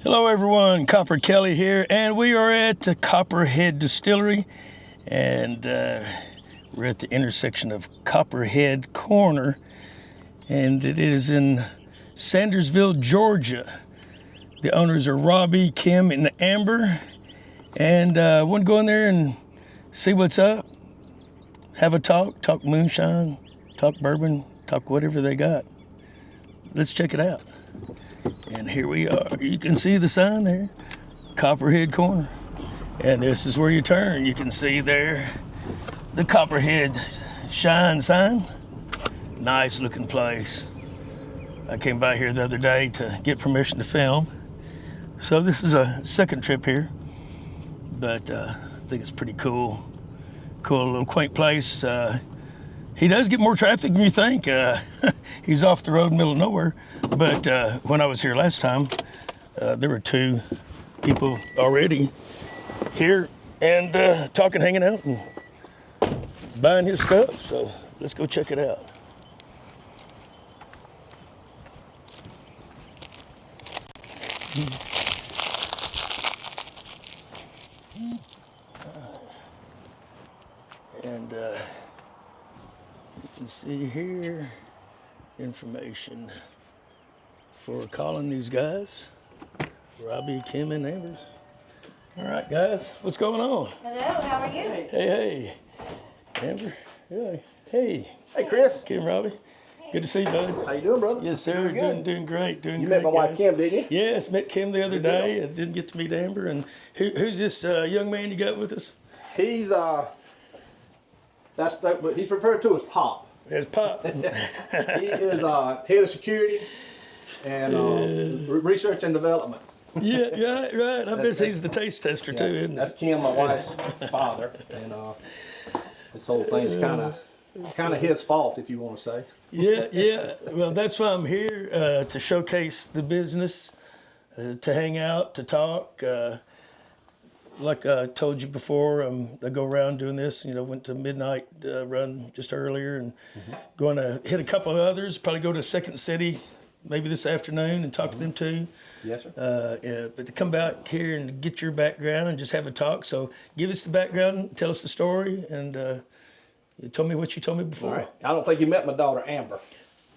Hello everyone, Copper Kelly here, and we are at the Copperhead Distillery, and we're at the intersection of Copperhead Corner, and it is in Sandersville, Georgia. The owners are Robbie, Kim, and Amber, and I want to go in there and see what's up, have a talk moonshine, talk bourbon, talk whatever they got. Let's check it out. And here we are. You can see the sign there, Copperhead Corner. And this is where you turn. You can see there the Copperhead Shine sign. Nice looking place. I came by here the other day to get permission to film. So this is a second trip here, but I think it's pretty cool. Cool little quaint place. He does get more traffic than you think. He's off the road in the middle of nowhere. But when I was here last time, there were two people already here and talking, hanging out, and buying his stuff. So let's go check it out. And you can see here information for calling these guys, Robbie, Kim, and Amber. All right, guys, what's going on? Hello, how are you? Hey, Amber. Hey. Hey, Chris. Kim, Robbie. Good to see you, bud. How you doing, brother? Yes, sir. Doing great. You met my wife, Kim, didn't you? Yes, met Kim the other day. I didn't get to meet Amber. And who's this young man you got with us? He's he's referred to as Pop. There's Pop. He is head of security and research and development. Yeah, right. I bet he's the taste tester too, isn't That's Kim, my wife's father, and this whole thing's kind of his fault, if you want to say. Yeah. Well, that's why I'm here, to showcase the business, to hang out, to talk. Like I told you before, I go around doing this. Went to midnight run just earlier, and going to hit a couple of others. Probably go to Second City maybe this afternoon and talk to them too. Yes, sir. But to come back here and get your background and just have a talk. So give us the background, tell us the story, and you told me what you told me before. All right. I don't think you met my daughter, Amber.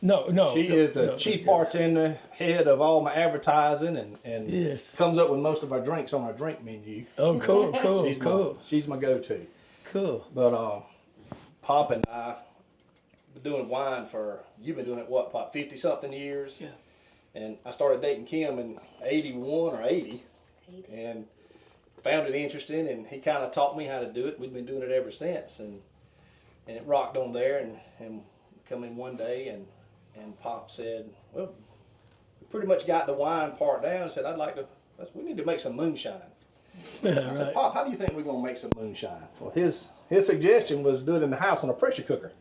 No. She is the chief bartender, head of all my advertising, and yes, comes up with most of our drinks on our drink menu. Oh, cool. She's my go-to. Cool. But Pop and I been doing wine you've been doing it what, Pop, 50-something years? Yeah. And I started dating Kim in 81 or 80 and found it interesting, and he kind of taught me how to do it. We've been doing it ever since, and it rocked on there, and come in one day, and Pop said, well, we pretty much got the wine part down. Said, we need to make some moonshine. Yeah, I said, Pop, how do you think we're going to make some moonshine? Well, his suggestion was do it in the house on a pressure cooker.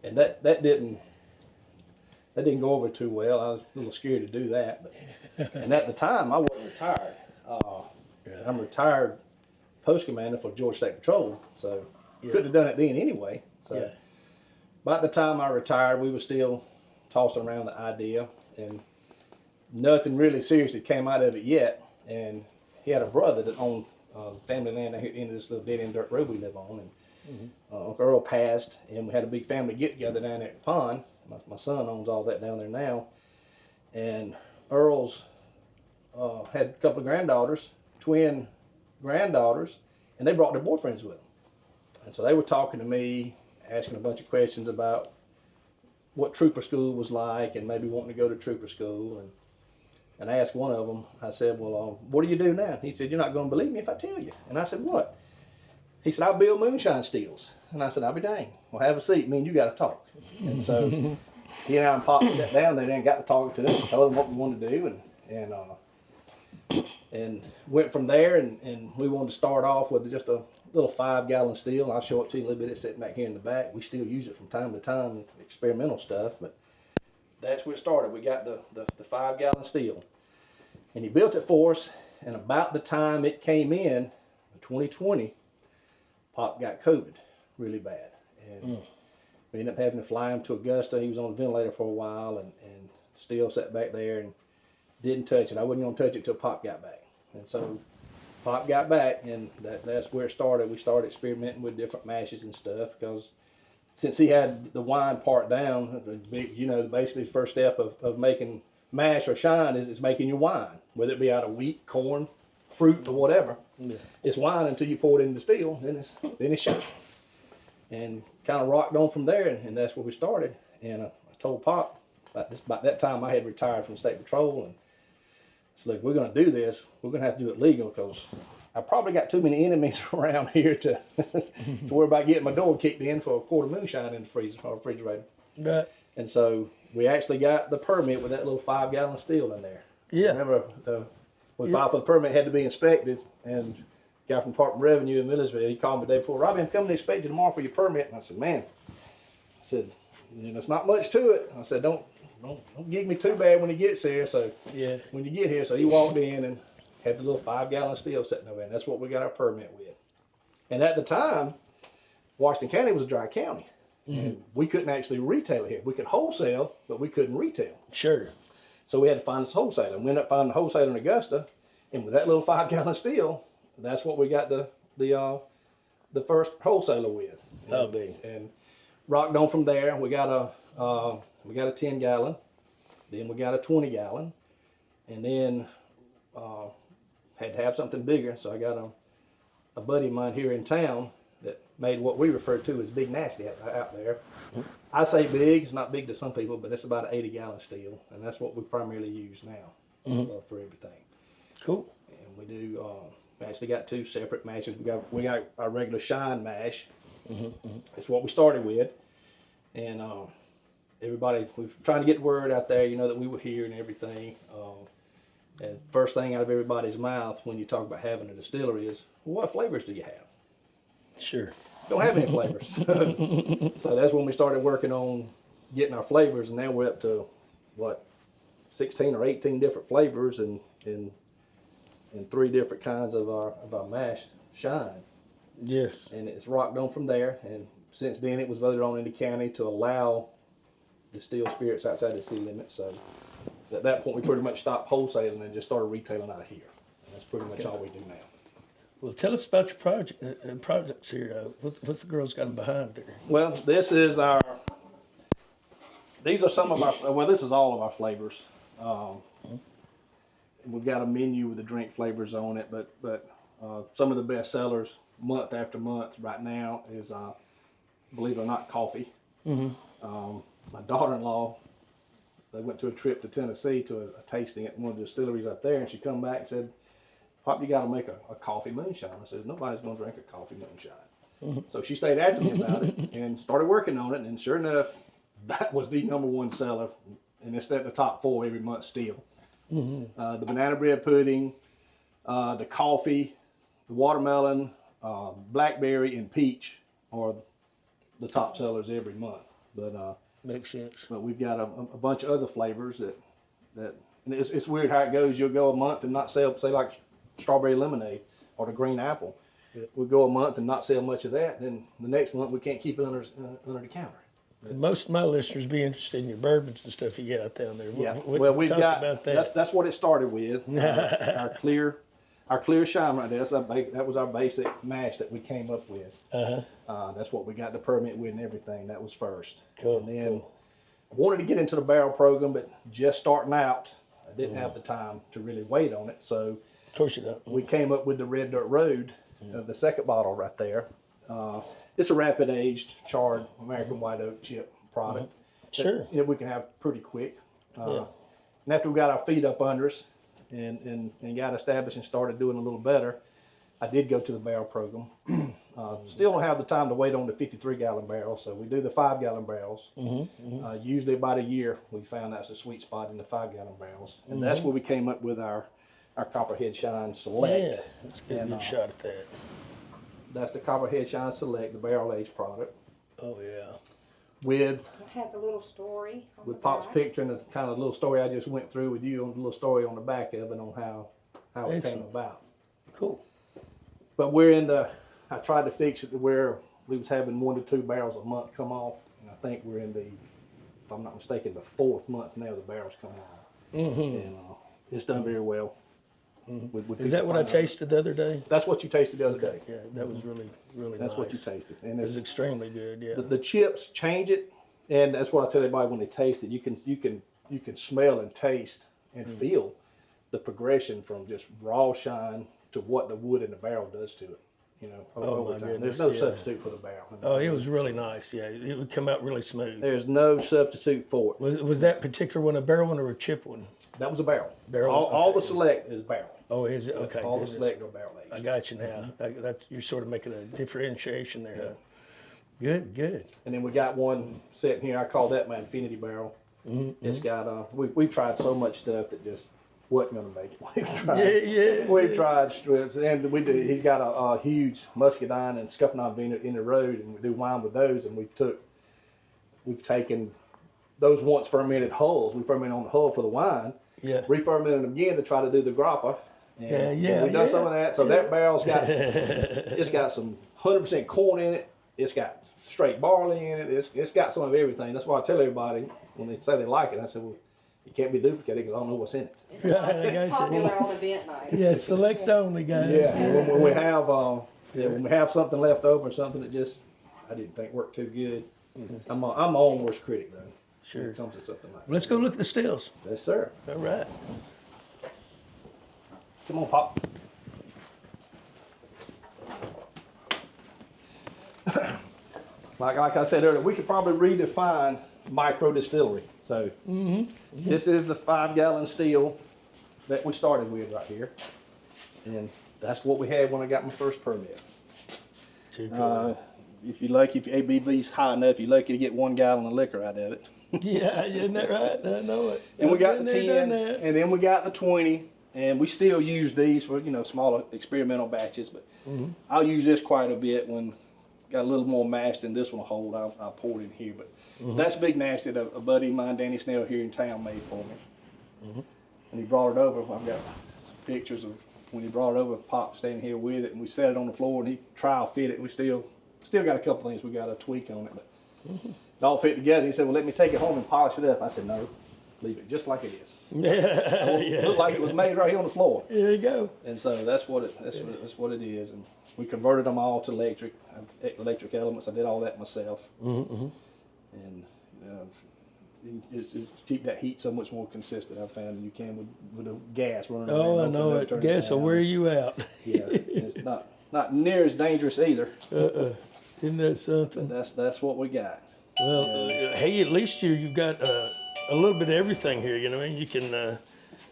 And that didn't go over too well. I was a little scared to do that. And at the time, I wasn't retired. I'm retired post commander for Georgia State Patrol, so couldn't have done it then anyway. So by the time I retired, we were still tossing around the idea, and nothing really seriously came out of it yet. And he had a brother that owned family land out here in this little dead end dirt road we live on, and Uncle Earl passed, and we had a big family get together down there at the pond. My son owns all that down there now, and Earl's had a couple of granddaughters, twin granddaughters, and they brought their boyfriends with them. And so they were talking to me, asking a bunch of questions about what trooper school was like, and maybe wanting to go to trooper school. And I asked one of them, I said, well, what do you do now? He said, you're not going to believe me if I tell you. And I said, what? He said, I build moonshine stills. And I said, I'll be dang. Well, have a seat. Me and you got to talk. And so he and I and Pop sat down there and got to talking to him, told him what we wanted to do, and went from there. And we wanted to start off with just a little 5-gallon still. I'll show it to you a little bit. It's sitting back here in the back. We still use it from time to time, experimental stuff, but that's where it started. We got the 5-gallon still. And he built it for us, and about the time it came in 2020, Pop got COVID really bad. And we ended up having to fly him to Augusta. He was on a ventilator for a while, and still sat back there. And Didn't touch it. I wasn't gonna touch it till Pop got back. And so Pop got back, and that's where it started. We started experimenting with different mashes and stuff because since he had the wine part down, basically the first step of making mash or shine is making your wine, whether it be out of wheat, corn, fruit, or whatever. Yeah. It's wine until you pour it in the still, then it's shine. And kind of rocked on from there, and that's where we started. And I told Pop about that time I had retired from State Patrol, and I said, look, we're going to do this. We're going to have to do it legal because I probably got too many enemies around here to worry about getting my door kicked in for a quart of moonshine in the freezer or refrigerator. Right. And so we actually got the permit with that little 5-gallon still in there. Yeah. Remember, we filed for the permit, had to be inspected, and the guy from Department of Revenue in Millersville, he called me the day before, Robbie, I'm coming to inspect you tomorrow for your permit. And I said, man, it's not much to it. I said, don't gig me too bad when he gets here. So yeah, when you get here, so he walked in and had the little 5-gallon still sitting over there. And that's what we got our permit with. And at the time, Washington County was a dry county. Mm-hmm. And we couldn't actually retail it here. We could wholesale, but we couldn't retail. Sure. So we had to find this wholesaler. And we ended up finding a wholesaler in Augusta. And with that little 5-gallon still, that's what we got the first wholesaler with. Oh, big. And rocked on from there. We got a 10-gallon. Then we got a 20-gallon. And then had to have something bigger, so I got a buddy of mine here in town that made what we refer to as Big Nasty out there. Mm-hmm. I say big, it's not big to some people, but it's about an 80-gallon still, and that's what we primarily use now. Mm-hmm. For everything. Cool. And we do, we actually got 2 separate mashes. We got our regular shine mash. Mm-hmm. That's what we started with, and everybody, we were trying to get the word out there, that we were here and everything. And first thing out of everybody's mouth when you talk about having a distillery is, well, what flavors do you have? Sure. Don't have any flavors. So that's when we started working on getting our flavors, and now we're up to, 16 or 18 different flavors and 3 different kinds of our mash shine. Yes. And it's rocked on from there, and since then it was voted on in the county to allow distilled spirits outside the city limits, so at that point we pretty much stopped wholesaling and just started retailing out of here. And that's pretty much all we do now. Well, tell us about your projects here. What's the girls got behind there? Well, this is these are some of our, this is all of our flavors. We've got a menu with the drink flavors on it, but some of the best sellers month after month right now is, believe it or not, coffee. Mm-hmm. My daughter-in-law, they went to a trip to Tennessee to a tasting at one of the distilleries up there, and she come back and said, Pop, you got to make a coffee moonshine. I said, nobody's going to drink a coffee moonshine. Mm-hmm. So she stayed after me about it and started working on it, and sure enough, that was the #1 seller, and it's at the top 4 every month still. Mm-hmm. The banana bread pudding, the coffee, the watermelon, blackberry, and peach are the top sellers every month. But makes sense. But we've got a bunch of other flavors that and it's weird how it goes. You'll go a month and not sell, say like strawberry lemonade or the green apple. Yep. We'll go a month and not sell much of that. Then the next month we can't keep it under the counter. And most of my listeners be interested in your bourbons and stuff you got out down there. Yeah. Well, we've got about that. That's what it started with. Our clear shine right there. That was our basic mash that we came up with. That's what we got the permit with and everything. That was first. Cool. And then I wanted to get into the barrel program, but just starting out, I didn't have the time to really wait on it. So of course you don't. We came up with the Red Dirt Road, the second bottle right there. It's a rapid aged charred American white oak chip product. Sure. That, we can have pretty quick. And after we got our feet up under us and got established and started doing a little better, I did go to the barrel program. Still don't have the time to wait on the 53-gallon barrel, so we do the 5-gallon barrels. Usually about a year, we found that's a sweet spot in the 5-gallon barrels. And that's where we came up with our Copperhead Shine Select. Yeah, let's get a good shot at that. That's the Copperhead Shine Select, the barrel-aged product. Oh, yeah. It has a little story on with the Pop's back. picture and the kind of little story I just went through with you, on the little story on the back of it on how it came about. Cool. But I tried to fix it to where we was having 1 to 2 barrels a month come off, and I think we're in if I'm not mistaken, the 4th month now the barrels coming off. And It's done very well. Is that what I tasted the other day? That's what you tasted the other day. Yeah, that was really, really That's nice. what you tasted. And It was extremely good, yeah. the chips change it, and that's what I tell everybody when they taste it. You can smell and taste and feel the progression from just raw shine to what the wood in the barrel does to it. You know, over my time. goodness, There's no yeah. substitute for the barrel. Oh, it was really nice, yeah. It would come out really smooth. There's no substitute for it. Was that particular one a barrel one or a chip one? That was a barrel. Barrel, All okay. the select is barrel. Oh, is it? Okay. All good. the select are barrel I aged. got you now. You're sort of making a differentiation there. Huh? Good, good. And then we got one sitting here. I call that my infinity barrel. It's got we've tried so much stuff that just wasn't gonna make it. We've tried. We've tried strips, and we do. He's got a huge muscadine and scuppernong vineyard in the road, and we do wine with those. And we've taken those once fermented hulls. We ferment on the hull for the wine. Yeah. Re-fermented them again to try to do the grappa. And we've done some of that. So that barrel's got it's got some 100% corn in it. It's got straight barley in it. It's got some of everything. That's why I tell everybody when they say they like it, I say, well, it can't be duplicated because I don't know what's in it. It's, it's popular on event night. Yeah, select only, guys. Yeah, when we have something left over, something that just I didn't think worked too good. I'm my own worst critic though. Sure. When it comes to something like Let's go look at the stills. that. Yes, sir. All right. Come on, Pop. like I said earlier, we could probably redefine micro distillery. So this is the 5-gallon still that we started with right here, and that's what we had when I got my first permit. Too cool. If your ABV's high enough, you're lucky to get 1 gallon of liquor out of it. Yeah, isn't that right? I know it. And we got I've the been there, 10, done that. and then we got the 20, and we still use these for smaller experimental batches. But I'll use this quite a bit when got a little more mash than this one will hold. I'll pour it in here. But that's Big Nasty that a buddy of mine, Danny Snell, here in town made for me. And he brought it over. I've got some pictures of when he brought it over. Pop standing here with it, and we set it on the floor, and he trial fit it. We still got a couple things we got to tweak on it, but it all fit together. He said, "Well, let me take it home and polish it up." I said, "No, leave it just like it is. Yeah. Look like it was made right here on the floor." There you go. And so that's what it is. And we converted them all to electric elements. I did all that myself. And you keep that heat so much more consistent. I found than you can with a gas running. Oh, around, I know it. Guess I'll wear you out. Yeah, it's not near as dangerous either. Isn't that something? But that's what we got. Well, hey, at least you've got a little bit of everything here. You know, what I mean, you can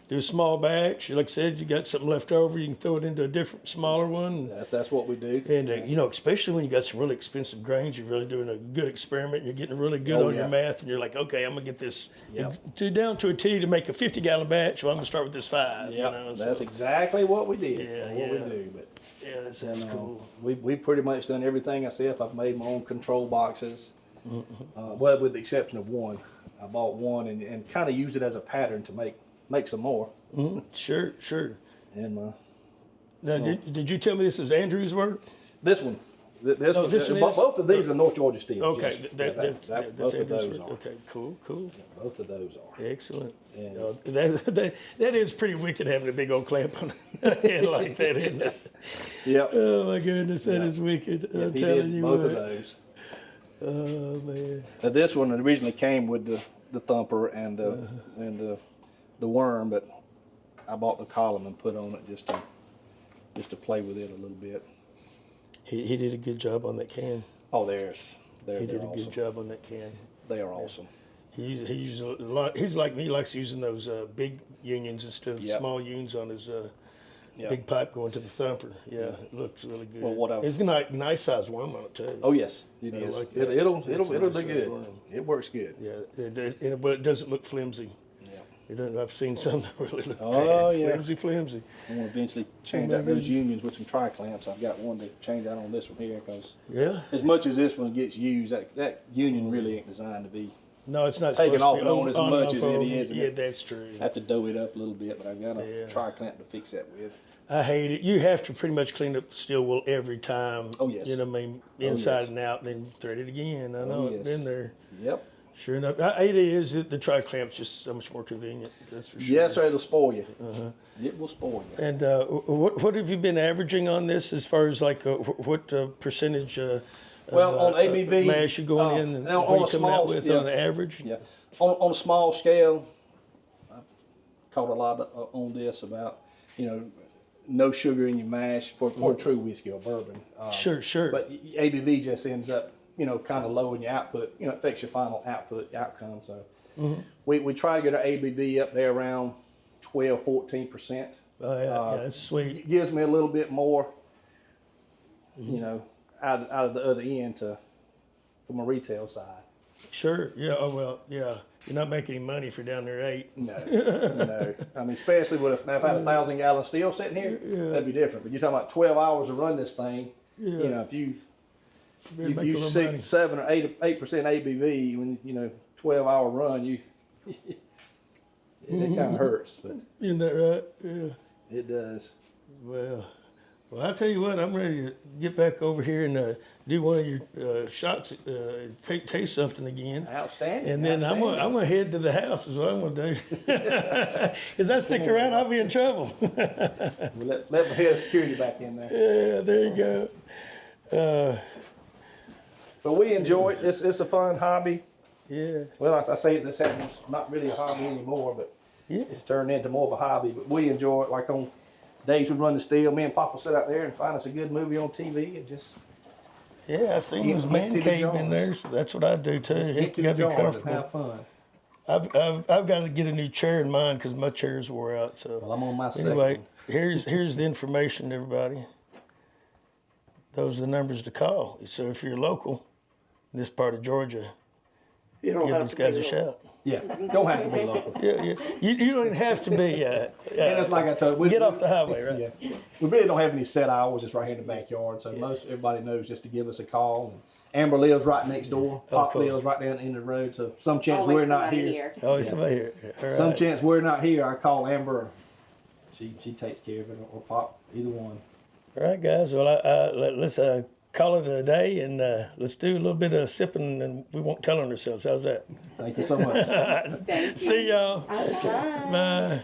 do a small batch. Like I said, you got something left over, you can throw it into a different, smaller one. That's what we do. And especially when you got some really expensive grains, you're really doing a good experiment. And you're getting really good on your math, and you're like, okay, I'm gonna get this down to a T to make a 50-gallon batch. Well, I'm gonna start with this 5. Yeah, that's exactly what we did. Yeah, we do. But yeah, that sounds cool. We've pretty much done everything myself. I've made my own control boxes. Well, with the exception of one. I bought one and kind of used it as a pattern to make some more. Sure. And Now, did you tell me this is Andrew's work? this one, this one this one is? both of these are North Georgia steels. Okay, Yes. that's both of Andrew's those work. are. Okay, cool. Both of those are. Excellent. And That is pretty wicked having a big old clamp on the head like that, isn't it? Yep. Oh my goodness, that is wicked. I'm He telling did you both what. of those. Oh man. Now, this one originally came with the thumper and the worm, but I bought the column and put on it just to play with it a little bit. He did a good job on that can. Oh, He they're did a awesome. good job on that can. They are awesome. He uses a lot. He's like me. He likes using those big unions instead of Yep. small unions on his Yep. big pipe going to the thumper. Yeah, it looks really good. Well, it's got a nice size worm on it too. Oh yes, it I is. like that. It'll That's a do nice good. worm. It works good. Yeah, but it doesn't look flimsy. Yeah. It doesn't. I've seen some that really look Oh, bad. yeah. Flimsy. I'm gonna eventually change my out those goodness. unions with some tri-clamps. I've got one to change out on this one here because Yeah. as much as this one gets used, that union really ain't designed to be. No, it's not Taking supposed to off be and on as on much and as off it over. is, and Yeah, it- that's true. I have to dough it up a little bit, but I've got a Yeah. tri-clamp to fix that with. I hate it. You have to pretty much clean up the steel wool every time. Oh, yes. You know what I mean? Inside yes. and out, and then thread it again. I know yes. it's been there. Yep. Sure enough. It is. The tri-clamp's just so much more convenient. That's for sure. Yes, sir. It'll spoil you. It will spoil you. And what have you been averaging on this as far as like what percentage Well, on ABV, mash you going in and now what on you a coming out small, with yeah. on the average? Yeah. On a small scale, I've caught a lot on this about, no sugar in your mash for true whiskey or bourbon. Sure. But ABV just ends up, kind of low in your output. It affects your final outcome. So we try to get our ABV up there around 12, 14%. Oh, yeah, that's sweet. It gives me a little bit more, out of the other end from a retail side. Sure. Yeah. Oh, well, yeah. You're not making any money if you're down there 8. No. I mean, especially with us. Now, if I had a 1,000-gallon still sitting here, that'd be different. But you're talking about 12 hours to run this thing. Yeah. If you Make a little 6, money. 7, or 8% ABV when 12-hour run, it kind of hurts. But Isn't that right? Yeah. it does. Well, I'll tell you what. I'm ready to get back over here and do one of your shots. Taste something again. Outstanding. And then I'm gonna head to the house. Is what I'm gonna do. Because I stick around, I'll be in trouble. We'll let the head of security back in there. Yeah, there you go. But we enjoy it. It's a fun hobby. Yeah. Well, I say this is not really a hobby anymore, but Yeah. it's turned into more of a hobby. But we enjoy it. Like on days we run the still, me and Pop will sit out there and find us a good movie on TV and just Yeah, I see his man empty the cave jars. in there, so that's what I do too. Heck, empty you the gotta be jars and comfortable. have fun. I've got to get a new chair in mine because my chair's wore out. So Well, I'm on my anyway, second. here's the information, everybody. Those are the numbers to call. So if you're local in this part of Georgia, You don't give have these to guys be a shout. Yeah, don't have to be local. Yeah. You don't even have to be. And it's like I told you, Get off the highway, right? Yeah, we really don't have any set hours. It's right here in the backyard, so everybody knows just to give us a call. And Amber lives right next door. Pop cool. lives right down in the road. So some chance Always we're not somebody here. Oh, it's somebody here. All right. Some chance we're not here. I call Amber. She takes care of it, or Pop, either one. All right, guys. Well, let's call it a day, and let's do a little bit of sipping, and we won't tell on ourselves. How's that? Thank you so much. See y'all. Bye. Bye.